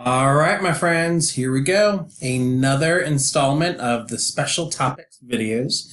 All right, my friends, here we go. Another installment of the special topics videos.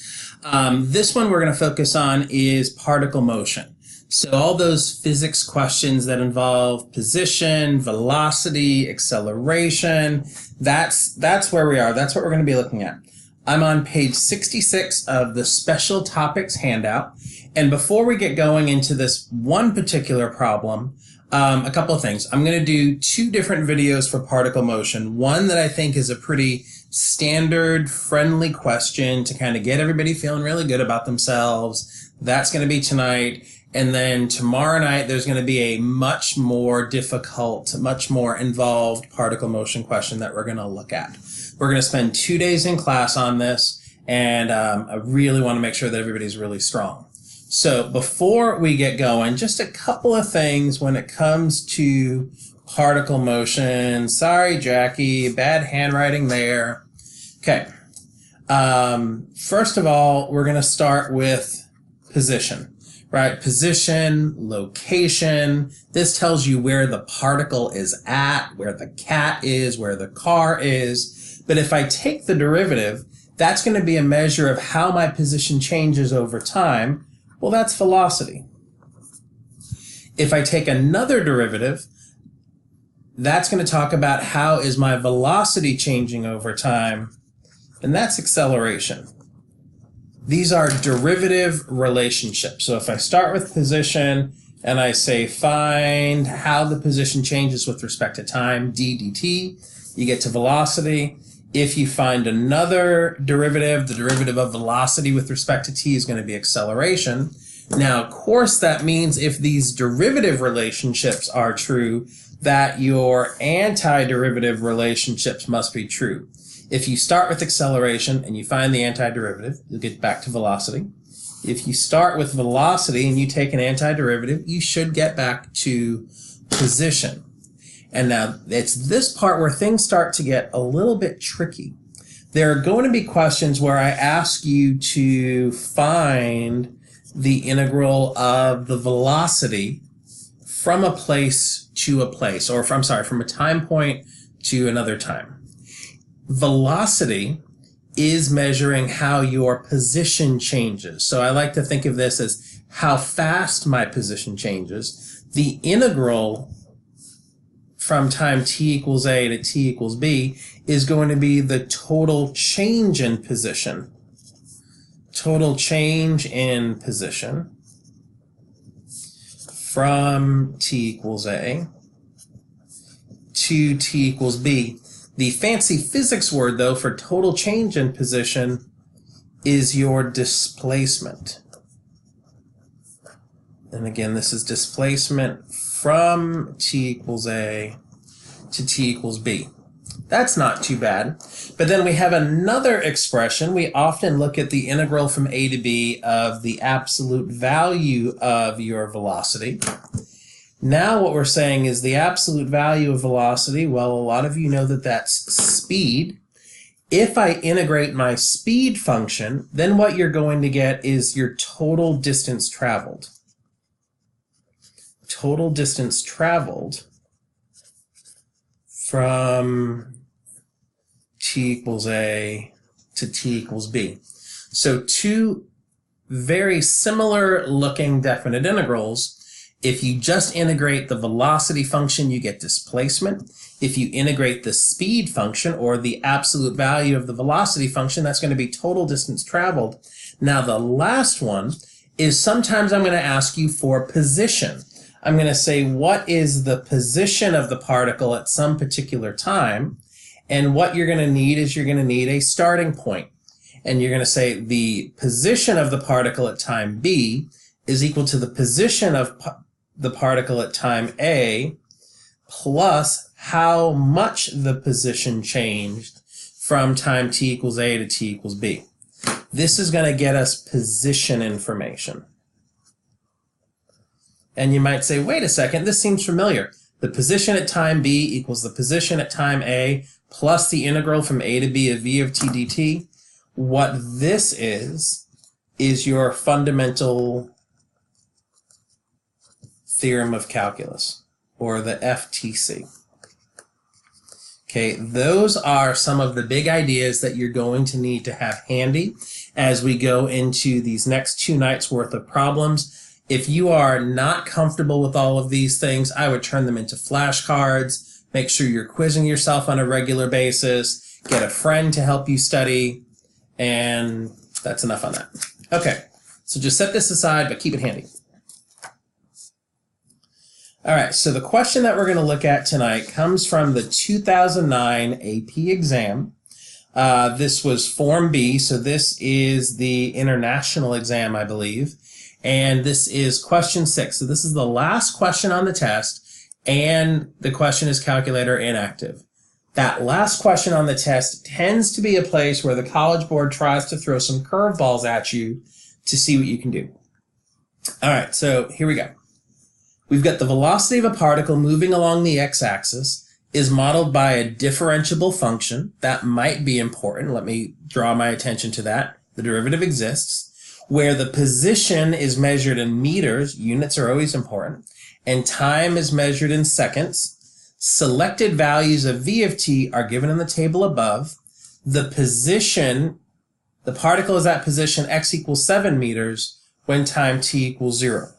This one we're going to focus on is particle motion. So all those physics questions that involve position, velocity, acceleration, that's where we are. That's what we're going to be looking at. I'm on page 66 of the special topics handout. And before we get going into this one particular problem, a couple of things. I'm going to do two different videos for particle motion. One that I think is a pretty standard, friendly question to kind of get everybody feeling really good about themselves. That's going to be tonight. And then tomorrow night, there's going to be a much more difficult, much more involved particle motion question that we're going to look at. We're going to spend 2 days in class on this, and I really want to make sure that everybody's really strong. So before we get going, just a couple of things when it comes to particle motion. Sorry, Jackie, bad handwriting there. Okay. First of all, we're going to start with position, right? Position, location. This tells you where the particle is at, where the cat is, where the car is. But if I take the derivative, that's going to be a measure of how my position changes over time. Well, that's velocity. If I take another derivative, that's going to talk about how is my velocity changing over time, and that's acceleration. These are derivative relationships. So if I start with position and I say find how the position changes with respect to time, d dt, you get to velocity. If you find another derivative, the derivative of velocity with respect to t is going to be acceleration. Now, of course, that means if these derivative relationships are true, that your antiderivative relationships must be true. If you start with acceleration and you find the antiderivative, you'll get back to velocity. If you start with velocity and you take an antiderivative, you should get back to position. And now it's this part where things start to get a little bit tricky. There are going to be questions where I ask you to find the integral of the velocity from a place to a place, or from a time point to another time. Velocity is measuring how your position changes. So I like to think of this as how fast my position changes. The integral from time t equals a to t equals b is going to be the total change in position. Total change in position from t equals a to t equals b. The fancy physics word, though, for total change in position is your displacement. And again, this is displacement from t equals a to t equals b. That's not too bad. But then we have another expression. We often look at the integral from a to b of the absolute value of your velocity. Now what we're saying is the absolute value of velocity, well, a lot of you know that that's speed. If I integrate my speed function, then what you're going to get is your total distance traveled. Total distance traveled from t equals a to t equals b. So two very similar looking definite integrals. If you just integrate the velocity function, you get displacement. If you integrate the speed function, or the absolute value of the velocity function, that's going to be total distance traveled. Now the last one is sometimes I'm going to ask you for position. I'm going to say, what is the position of the particle at some particular time? And what you're going to need is you're going to need a starting point. And you're going to say the position of the particle at time b is equal to the position of the particle at time a plus how much the position changed from time t equals a to t equals b. This is going to get us position information. And you might say, wait a second, this seems familiar. The position at time b equals the position at time a plus the integral from a to b of v of t dt. What this is your fundamental theorem of calculus, or the FTC. Okay, those are some of the big ideas that you're going to need to have handy as we go into these next 2 nights worth of problems. If you are not comfortable with all of these things, I would turn them into flashcards. Make sure you're quizzing yourself on a regular basis. Get a friend to help you study. And that's enough on that. Okay, so just set this aside, but keep it handy. All right, so the question that we're going to look at tonight comes from the 2009 AP exam. This was Form B, so this is the international exam, I believe. And this is question 6. So this is the last question on the test, and the question is calculator inactive. That last question on the test tends to be a place where the College Board tries to throw some curveballs at you to see what you can do. All right, so here we go. We've got the velocity of a particle moving along the x-axis is modeled by a differentiable function. That might be important. Let me draw my attention to that. The derivative exists. Where the position is measured in meters, units are always important, and time is measured in seconds. Selected values of v of t are given in the table above. The position, the particle is at position x equals 7 meters when time t equals 0.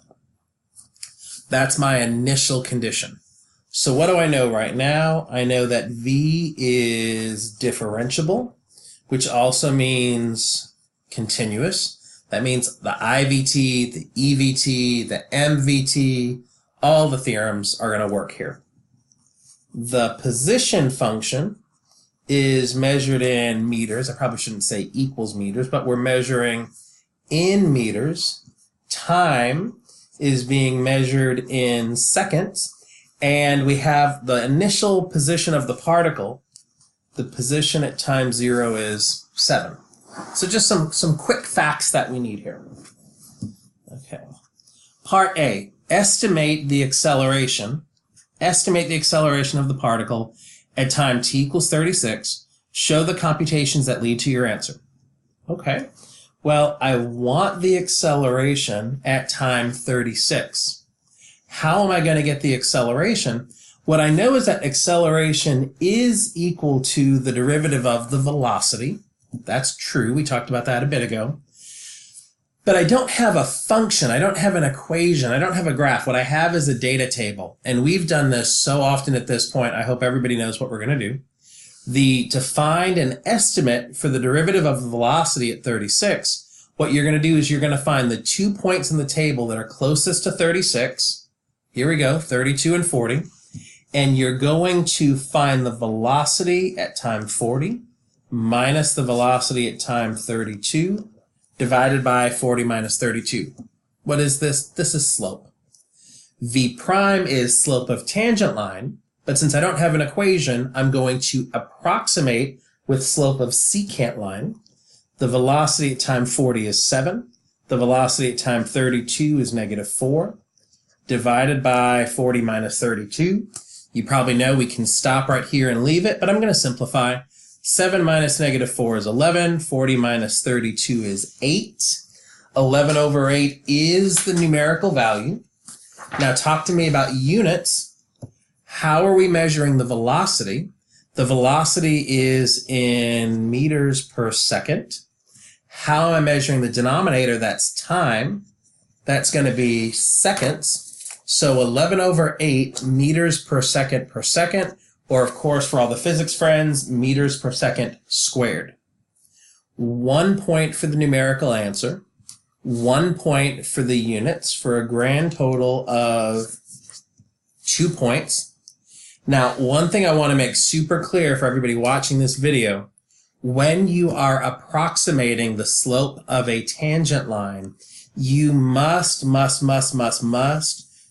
That's my initial condition. So what do I know right now? I know that V is differentiable, which also means continuous. That means the IVT, the EVT, the MVT, all the theorems are going to work here. The position function is measured in meters. I probably shouldn't say equals meters, but we're measuring in meters. Time is being measured in seconds, and we have the initial position of the particle. The position at time 0 is 7. So just some quick facts that we need here. Okay. Part A, estimate the acceleration. Estimate the acceleration of the particle at time t equals 36. Show the computations that lead to your answer. Okay. Well, I want the acceleration at time 36. How am I going to get the acceleration? What I know is that acceleration is equal to the derivative of the velocity. That's true. We talked about that a bit ago. But I don't have a function. I don't have an equation. I don't have a graph. What I have is a data table. And we've done this so often at this point, I hope everybody knows what we're going to do. To find an estimate for the derivative of the velocity at 36, what you're going to do is you're going to find the 2 points in the table that are closest to 36. Here we go, 32 and 40. And you're going to find the velocity at time 40 minus the velocity at time 32 divided by 40 minus 32. What is this? This is slope. V prime is slope of tangent line. But since I don't have an equation, I'm going to approximate with slope of secant line. The velocity at time 40 is 7. The velocity at time 32 is -4. Divided by 40 minus 32. You probably know we can stop right here and leave it, but I'm going to simplify. 7 minus -4 is 11. 40 minus 32 is 8. 11 over 8 is the numerical value. Now talk to me about units. How are we measuring the velocity? The velocity is in meters per second. How am I measuring the denominator? That's time. That's going to be seconds. So 11 over 8 meters per second, or of course for all the physics friends, meters per second squared. 1 point for the numerical answer, 1 point for the units, for a grand total of 2 points. Now, one thing I want to make super clear for everybody watching this video, when you are approximating the slope of a tangent line, you must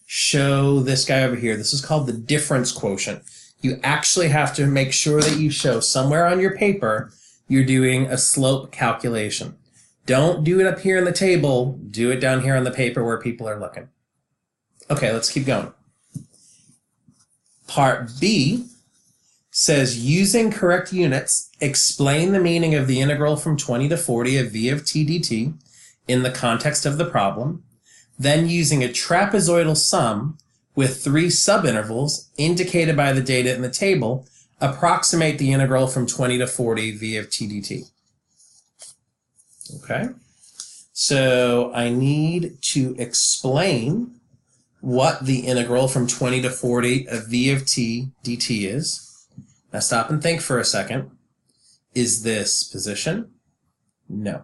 show this guy over here. This is called the difference quotient. You actually have to make sure that you show somewhere on your paper you're doing a slope calculation. Don't do it up here in the table. Do it down here on the paper where people are looking. Okay, let's keep going. Part B says, using correct units, explain the meaning of the integral from 20 to 40 of v of t dt in the context of the problem. Then, using a trapezoidal sum with 3 subintervals indicated by the data in the table, approximate the integral from 20 to 40 v of t dt. Okay, so I need to explain what the integral from 20 to 40 of v of t dt is. Now stop and think for a second. Is this position? No.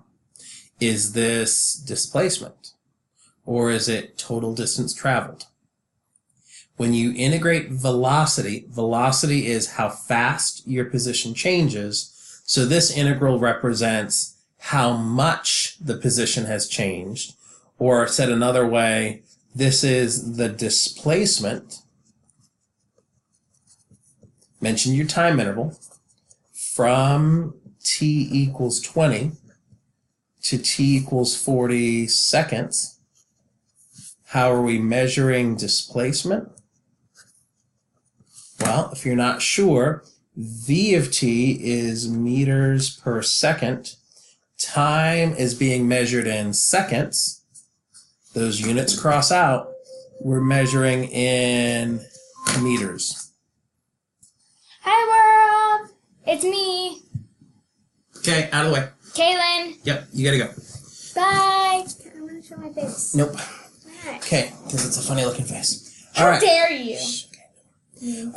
Is this displacement? Or is it total distance traveled? When you integrate velocity, velocity is how fast your position changes. So this integral represents how much the position has changed. Or said another way, this is the displacement. Mention your time interval from t equals 20 to t equals 40 seconds. How are we measuring displacement? Well, if you're not sure, v of t is meters per second. Time is being measured in seconds. Those units cross out. We're measuring in meters. Hi world! It's me, Okay, out of the way. Kaylin. Yep, you gotta go. Bye! I'm gonna show my face. Nope. Why? Okay, because it's a funny looking face. How All right. dare you?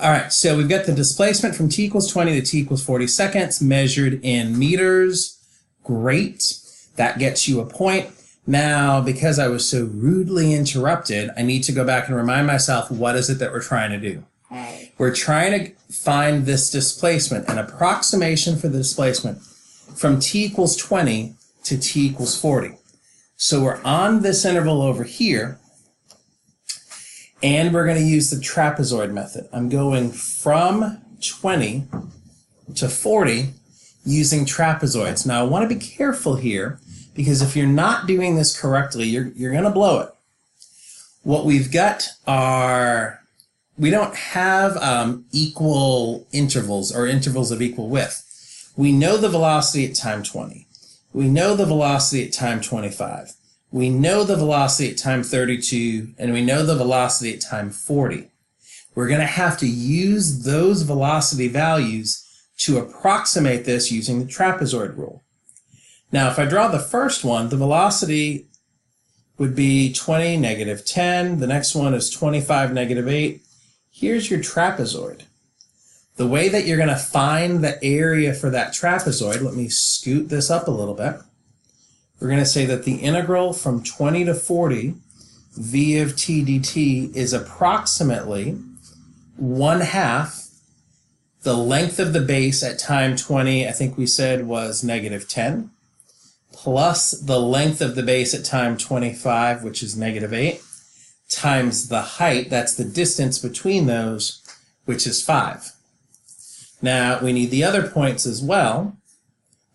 All right, so we've got the displacement from t equals 20 to t equals 40 seconds measured in meters. Great. That gets you a point. Now, because I was so rudely interrupted, I need to go back and remind myself, what is it that we're trying to do? Hey. We're trying to find this displacement, an approximation for the displacement from t equals 20 to t equals 40. So we're on this interval over here, and we're going to use the trapezoid method. I'm going from 20 to 40 using trapezoids. Now, I want to be careful here, because if you're not doing this correctly, you're going to blow it. What we've got are, we don't have equal intervals or intervals of equal width. We know the velocity at time 20. We know the velocity at time 25. We know the velocity at time 32, and we know the velocity at time 40. We're going to have to use those velocity values to approximate this using the trapezoid rule. Now, if I draw the first one, the velocity would be 20, negative 10. The next one is 25, negative 8. Here's your trapezoid. The way that you're going to find the area for that trapezoid, let me scoot this up a little bit. We're going to say that the integral from 20 to 40 v of t dt is approximately 1/2 the length of the base at time 20, I think we said was negative 10, plus the length of the base at time 25, which is negative 8, times the height, that's the distance between those, which is 5. Now, we need the other points as well.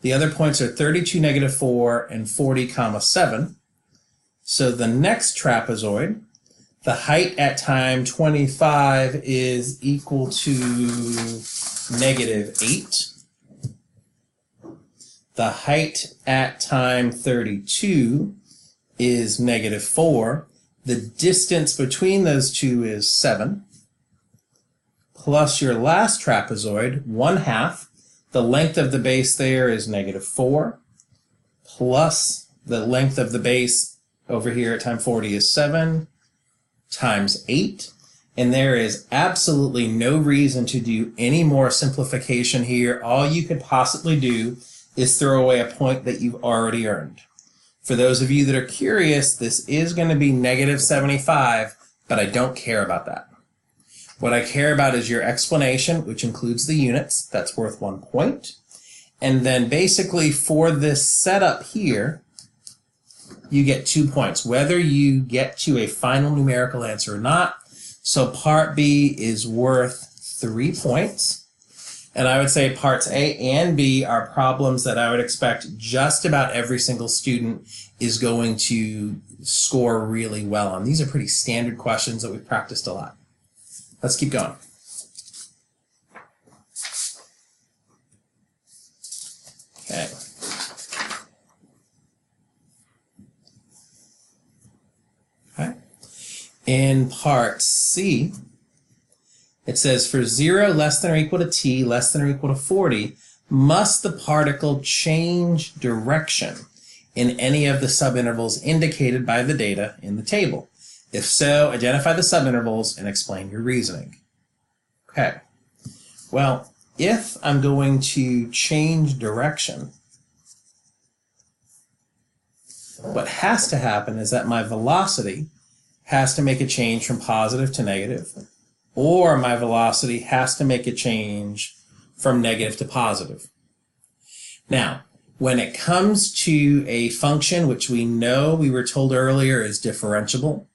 The other points are 32, negative 4, and 40, comma 7. So the next trapezoid, the height at time 25 is equal to negative 8. The height at time 32 is negative 4. The distance between those two is 7. Plus your last trapezoid, 1/2. The length of the base there is negative 4. Plus the length of the base over here at time 40 is 7 times 8. And there is absolutely no reason to do any more simplification here. All you could possibly do is throw away a point that you've already earned. For those of you that are curious, this is going to be negative 75, but I don't care about that. What I care about is your explanation, which includes the units. That's worth 1 point. And then basically for this setup here, you get 2 points, whether you get to a final numerical answer or not. So part B is worth 3 points. And I would say parts A and B are problems that I would expect just about every single student is going to score really well on. These are pretty standard questions that we've practiced a lot. Let's keep going. Okay. Okay. In part C, It says for 0 less than or equal to t less than or equal to 40, must the particle change direction in any of the subintervals indicated by the data in the table? If so, identify the subintervals and explain your reasoning. Okay, well, if I'm going to change direction, what has to happen is that my velocity has to make a change from positive to negative, or my velocity has to make a change from negative to positive. Now, when it comes to a function which we know we were told earlier is differentiable,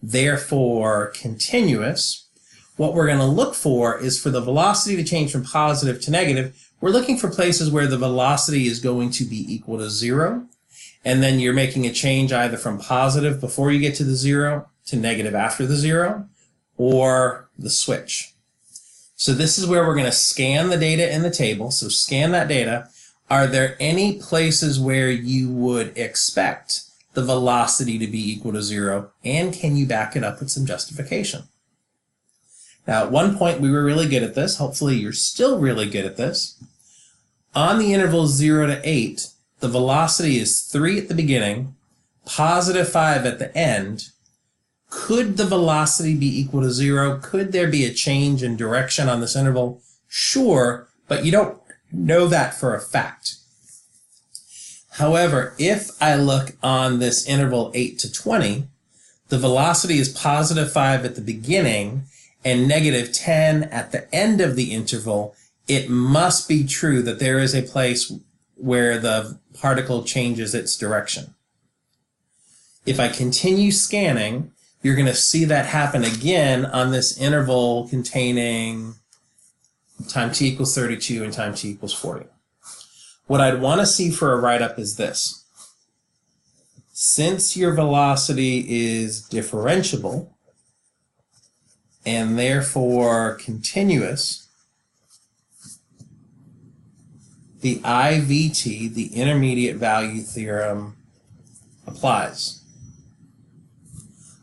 therefore continuous, what we're going to look for is for the velocity to change from positive to negative. We're looking for places where the velocity is going to be equal to 0, and then you're making a change either from positive before you get to the 0 to negative after the 0, or the switch. So this is where we're going to scan the data in the table. So scan that data. Are there any places where you would expect the velocity to be equal to 0, and can you back it up with some justification? Now, at one point we were really good at this. Hopefully you're still really good at this. On the interval 0 to 8, the velocity is 3 at the beginning, positive 5 at the end. Could the velocity be equal to 0? Could there be a change in direction on this interval? Sure, but you don't know that for a fact. However, if I look on this interval 8 to 20, the velocity is positive 5 at the beginning and negative 10 at the end of the interval. It must be true that there is a place where the particle changes its direction. If I continue scanning, you're going to see that happen again on this interval containing time t equals 32 and time t equals 40. What I'd want to see for a write-up is this. Since your velocity is differentiable and therefore continuous, the IVT, the intermediate value theorem, applies.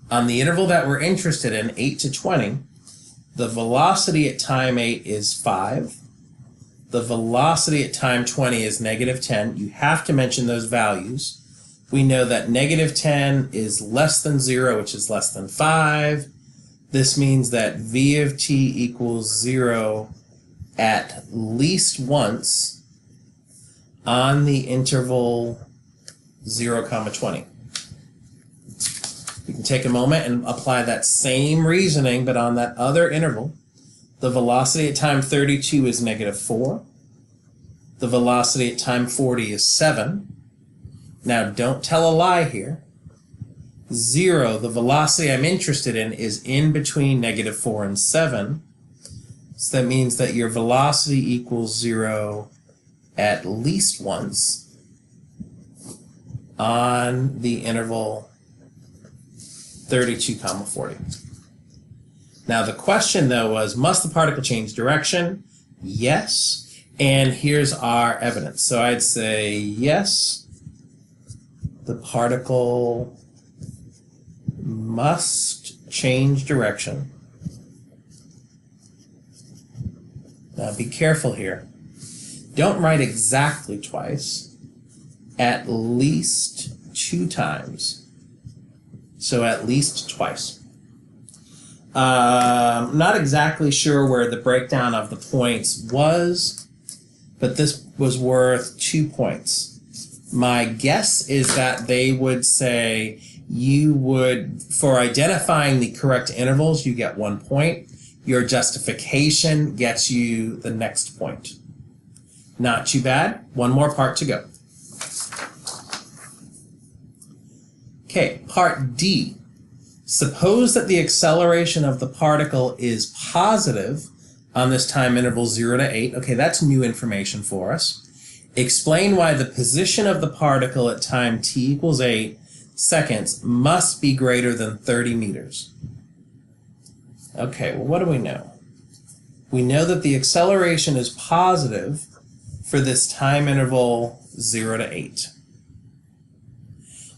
On the interval that we're interested in, 8 to 20, the velocity at time 8 is 5. The velocity at time 20 is negative 10. You have to mention those values. We know that negative 10 is less than 0, which is less than 5. This means that v of t equals 0 at least once on the interval 0, 20. You can take a moment and apply that same reasoning, but on that other interval. The velocity at time 32 is negative 4. The velocity at time 40 is 7. Now, don't tell a lie here. 0, the velocity I'm interested in, is in between negative 4 and 7. So that means that your velocity equals 0 at least once on the interval 32, 40. Now the question though was, must the particle change direction? Yes. And here's our evidence. So I'd say yes, the particle must change direction. Now be careful here. Don't write exactly twice, at least 2 times. So at least twice. Not exactly sure where the breakdown of the points was, but this was worth 2 points. My guess is that they would say you would, for identifying the correct intervals, you get 1 point. Your justification gets you the next point. Not too bad. One more part to go. Okay, part D. Suppose that the acceleration of the particle is positive on this time interval 0 to 8. Okay, that's new information for us. Explain why the position of the particle at time t equals 8 seconds must be greater than 30 meters. Okay, well, what do we know? We know that the acceleration is positive for this time interval 0 to 8.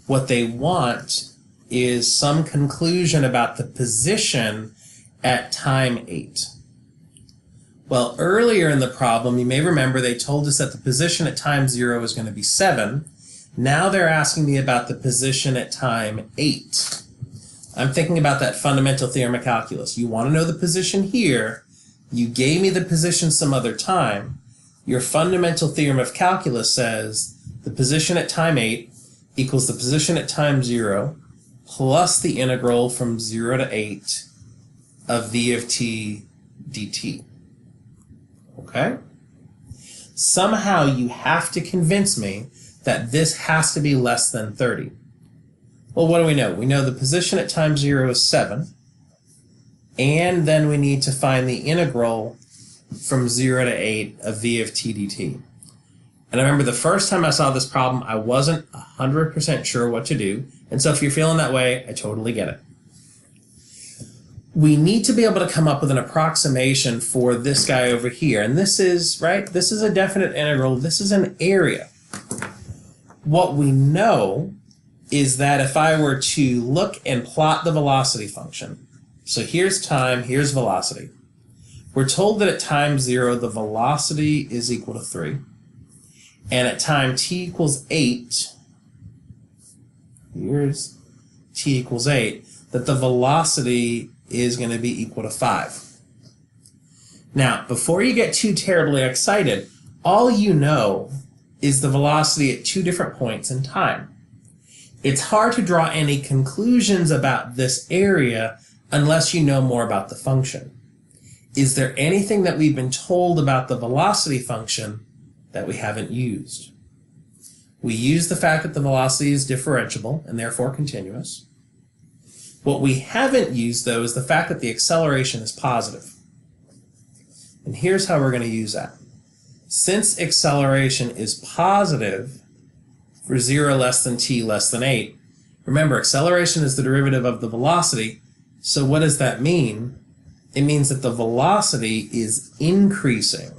What they want is some conclusion about the position at time 8. Well, earlier in the problem, you may remember they told us that the position at time 0 is going to be 7. Now they're asking me about the position at time 8. I'm thinking about that fundamental theorem of calculus. You want to know the position here. You gave me the position some other time. Your fundamental theorem of calculus says the position at time 8 equals the position at time 0 plus the integral from 0 to 8 of v of t dt. Okay? Somehow you have to convince me that this has to be less than 30. Well, what do we know? We know the position at time 0 is 7, and then we need to find the integral from 0 to 8 of v of t dt. And I remember the first time I saw this problem, I wasn't 100% sure what to do, and so if you're feeling that way, I totally get it. We need to be able to come up with an approximation for this guy over here, and this is, right, this is a definite integral, this is an area. What we know is that if I were to look and plot the velocity function, so here's time, here's velocity. We're told that at time 0 the velocity is equal to 3, and at time t equals 8, here's t equals 8, that the velocity is going to be equal to 5. Now, before you get too terribly excited, all you know is the velocity at 2 different points in time. It's hard to draw any conclusions about this area unless you know more about the function. Is there anything that we've been told about the velocity function that we haven't used? We use the fact that the velocity is differentiable and therefore continuous. What we haven't used, though, is the fact that the acceleration is positive. And here's how we're going to use that. Since acceleration is positive for 0 less than t less than 8, remember, acceleration is the derivative of the velocity, so what does that mean? It means that the velocity is increasing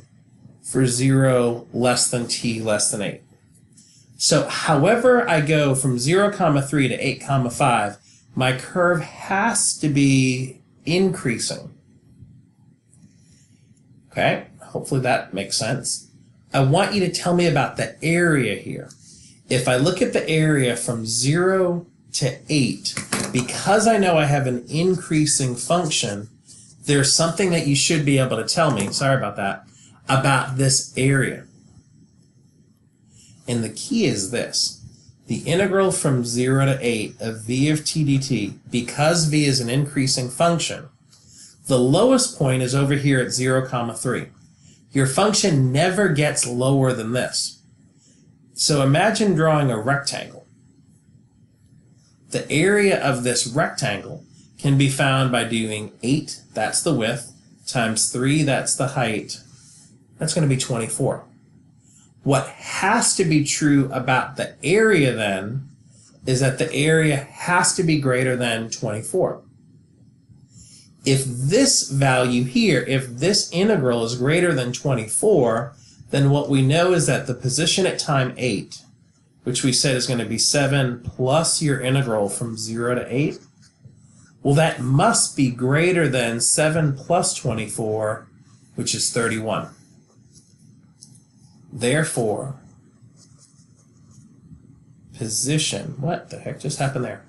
for 0 less than t less than 8. So however I go from 0, 3 to 8, 5, my curve has to be increasing. Okay, hopefully that makes sense. I want you to tell me about the area here. If I look at the area from 0 to 8, because I know I have an increasing function, there's something that you should be able to tell me, sorry about this area. And the key is this. The integral from 0 to 8 of v of t dt, because v is an increasing function, the lowest point is over here at 0, 3. Your function never gets lower than this. So imagine drawing a rectangle. The area of this rectangle can be found by doing 8, that's the width, times 3, that's the height. That's going to be 24. What has to be true about the area then is that the area has to be greater than 24. If this value here, if this integral is greater than 24, then what we know is that the position at time 8, which we said is going to be 7 plus your integral from 0 to 8, well, that must be greater than 7 plus 24, which is 31. Therefore, position, what the heck just happened there,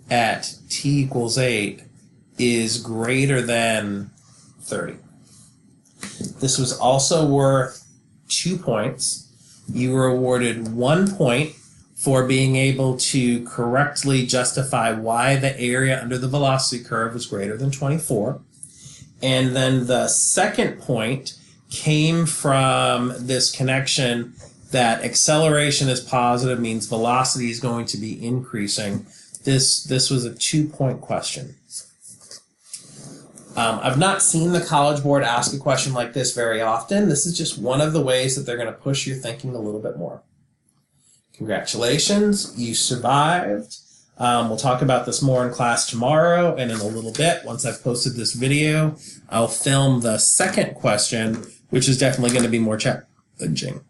at t equals 8 is greater than 30. This was also worth 2 points. You were awarded 1 point for being able to correctly justify why the area under the velocity curve was greater than 24. And then the second point came from this connection that acceleration is positive means velocity is going to be increasing. This was a 2-point question. I've not seen the College Board ask a question like this very often. This is just one of the ways that they're going to push your thinking a little bit more. Congratulations, you survived. We'll talk about this more in class tomorrow, and in a little bit, once I've posted this video, I'll film the second question, which is definitely going to be more challenging.